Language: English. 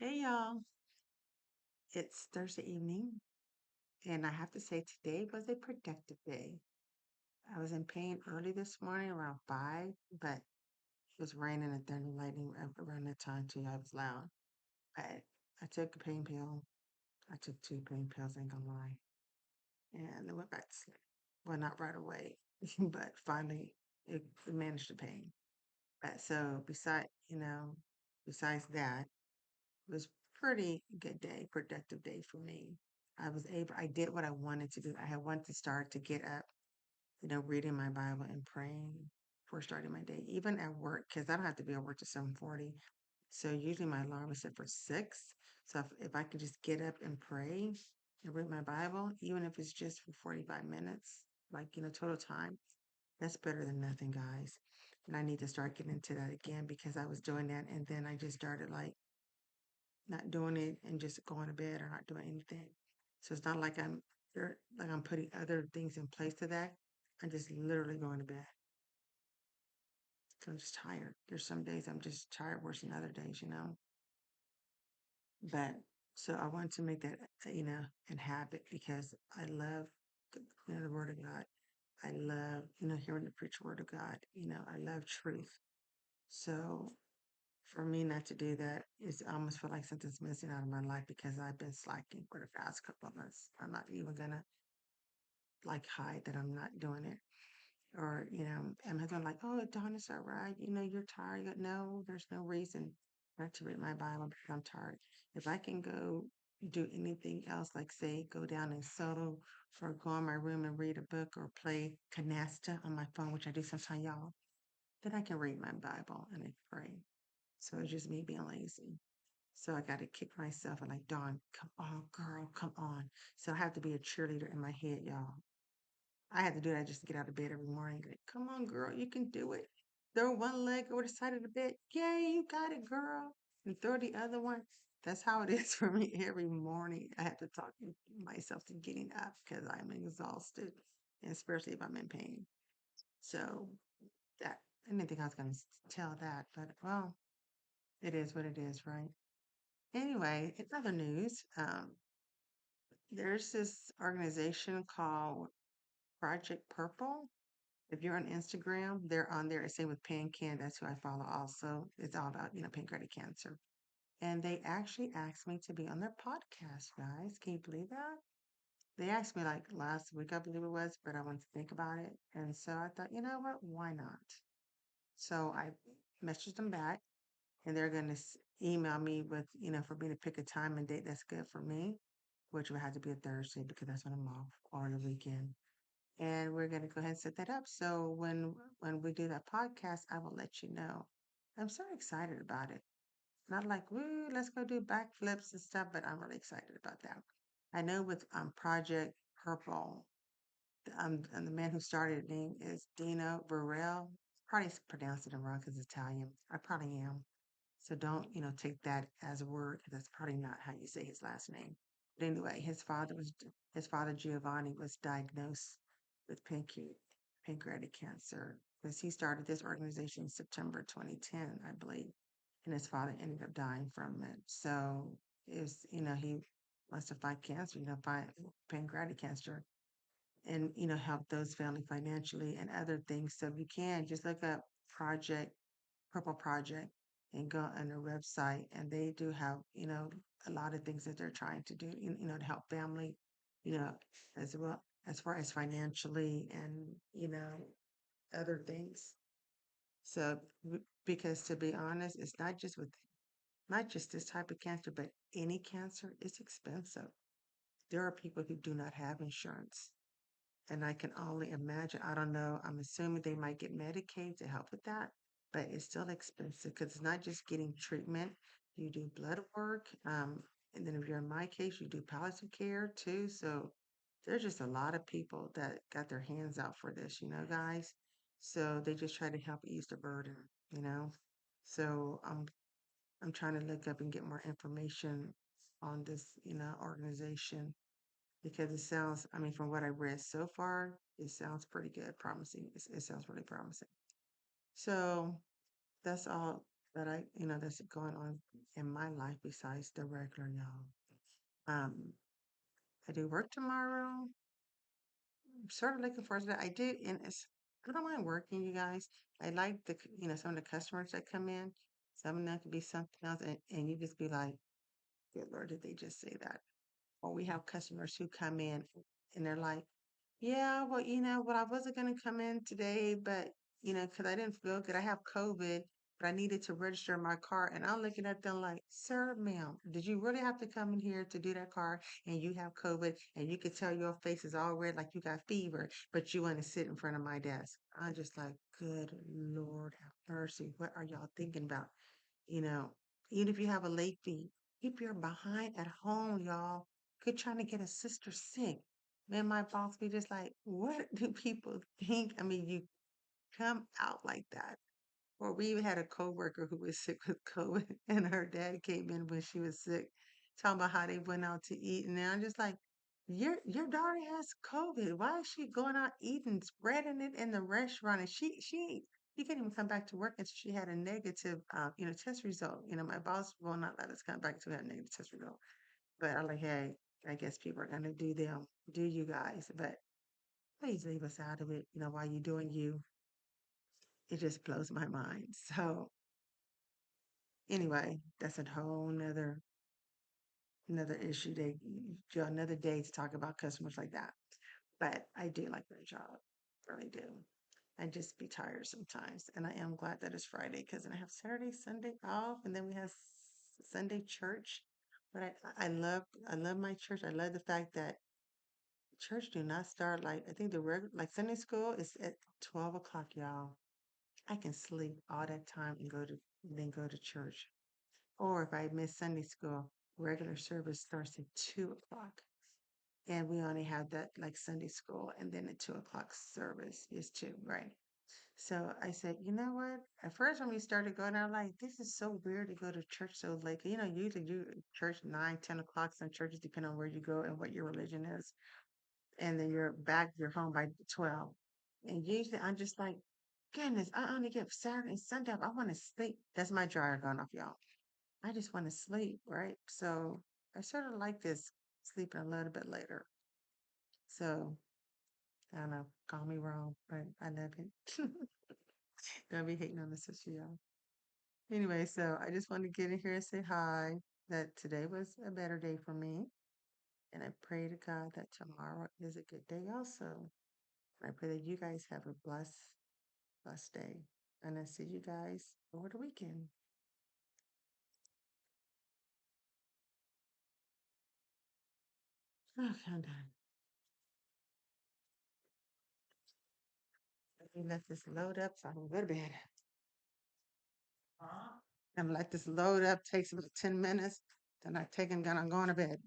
Hey y'all, it's Thursday evening, and I have to say today was a productive day. I was in pain early this morning around 5, but it was raining and thunder and lightning around that time too. I was loud. But I took a pain pill. I took two pain pills, ain't gonna lie, and I went back to sleep. Well, not right away, but finally it managed the pain. But so besides that, it was pretty good day, productive day for me. I did what I wanted to do. I had wanted to start to get up, reading my Bible and praying before starting my day, even at work, because I don't have to be at work till 7:40. So usually my alarm is set for 6. So if I could just get up and pray and read my Bible, even if it's just for 45 minutes, total time, that's better than nothing, guys. And I need to start getting into that again because I was doing that and then I just started like not doing it and just going to bed or not doing anything. So it's not like I'm putting other things in place to that. I'm just literally going to bed. So I'm just tired. There's some days I'm just tired worse than other days. But so I want to make that an habit because I love the word of God. I love, hearing the preach word of God. I love truth. So for me not to do that is I almost feel like something's missing out of my life because I've been slacking for the past couple of months. I'm not even gonna like hide that I'm not doing it. Or, am I gonna like, oh, Dawn, it's all right. You're tired. No, there's no reason not to read my Bible because I'm tired. If I can go do anything else, like say go down and settle or go in my room and read a book or play canasta on my phone, which I do sometimes, y'all, then I can read my Bible and I pray. So it's just me being lazy. So I got to kick myself and like, Dawn, come on, girl, come on. So I have to be a cheerleader in my head, y'all. I had to do that just to get out of bed every morning. Like, come on, girl, you can do it. Throw one leg over the side of the bed. Yay, you got it, girl. And throw the other one. That's how it is for me every morning. I have to talk myself to getting up because I'm exhausted, and especially if I'm in pain. So that I didn't think I was going to tell that, but well, it is what it is, right? Anyway, in other news, there's this organization called Project Purple. If you're on Instagram, they're on there. Same with PanCan. That's who I follow also. It's all about, pancreatic cancer. And they actually asked me to be on their podcast, guys. Can you believe that? They asked me like last week, I believe it was, but I wanted to think about it. And so I thought, you know what? Why not? So I messaged them back and they're going to email me with, for me to pick a time and date that's good for me, which would have to be a Thursday because that's when I'm off or the weekend. And we're going to go ahead and set that up. So when we do that podcast, I will let you know. I'm so excited about it. Not like, woo, let's go do backflips and stuff, but I'm really excited about that. I know with Project Purple, and the man who started it name is Dino Burrell. Probably pronounced it wrong because it's Italian. I probably am. So don't, take that as a word 'cause that's probably not how you say his last name. But anyway, his father Giovanni was diagnosed with pancreatic cancer because he started this organization in September 2010, I believe, and his father ended up dying from it. So it's he wants to fight cancer, fight pancreatic cancer, and help those family financially and other things. So if you can just look up Project Purple Project and go on their website, and they do have a lot of things that they're trying to do, to help family, you know, as well as far as financially and other things. So because to be honest, it's not just this type of cancer, but any cancer is expensive. There are people who do not have insurance. And I can only imagine, I don't know, I'm assuming they might get Medicaid to help with that, but it's still expensive because it's not just getting treatment. You do blood work. And then if you're in my case, you do palliative care too. So there's just a lot of people that got their hands out for this, guys. So they just try to help ease the burden, you know. So I'm trying to look up and get more information on this, organization because it sounds, I mean, from what I read so far, it sounds pretty good, promising. It sounds really promising. So that's all. that that's going on in my life besides the regular, y'all. Um, I do work tomorrow. I'm sort of looking forward to that. I do, and I don't mind working, you guys. I like some of the customers that come in. Some of them could be something else, and you just be like, good Lord, did they just say that? Or we have customers who come in and they're like, yeah, well, what I wasn't going to come in today, but, because I didn't feel good. I have COVID, but I needed to register my car. And I'm looking at them like, sir, ma'am, did you really have to come in here to do that car and you have COVID and you could tell your face is all red like you got fever, but you want to sit in front of my desk? I'm just like, good Lord have mercy. What are y'all thinking about? You know, even if you have a late fee, keep your behind at home, y'all. Quit trying to get a sister sick. Man, my boss be just like, what do people think? I mean, you come out like that. Or we even had a coworker who was sick with COVID, and her dad came in when she was sick, talking about how they went out to eat. And I'm just like, your daughter has COVID. Why is she going out eating, spreading it in the restaurant? And she couldn't even come back to work until she had a negative, test result. My boss will not let us come back to that negative test result. But I'm like, hey, I guess people are gonna do them, do you guys? But please leave us out of it. While you're doing you, it just blows my mind. So anyway, that's a whole another issue day, another day to talk about customers like that. But I do like my job, really do. I just be tired sometimes, and I am glad that it's Friday because then I have Saturday, Sunday off, and then we have Sunday church. But I love my church. I love the fact that church do not start like I think the regular like Sunday school is at 12 o'clock, y'all. I can sleep all that time and then go to church. Or if I miss Sunday school, regular service starts at 2 o'clock. And we only have that like Sunday school and then the 2 o'clock service is two, right? So I said, you know what? At first when we started going, I'm like, this is so weird to go to church so late. Usually you church 9, 10 o'clock. Some churches depend on where you go and what your religion is. And then you're home by 12. And usually I'm just like, goodness, I only get Saturday and Sunday off. I want to sleep. That's my dryer going off, y'all. I just want to sleep, right? So I sort of like this sleeping a little bit later. So I don't know, call me wrong, but I love it. Don't be hating on the sister, y'all. Anyway, so I just wanted to get in here and say hi. That today was a better day for me. And I pray to God that tomorrow is a good day also. And I pray that you guys have a blessed day. And I see you guys over the weekend. Okay, I'm done. Let me let this load up so I can go to bed. I'm let this load up, takes about 10 minutes. Then I take and I'm going to bed.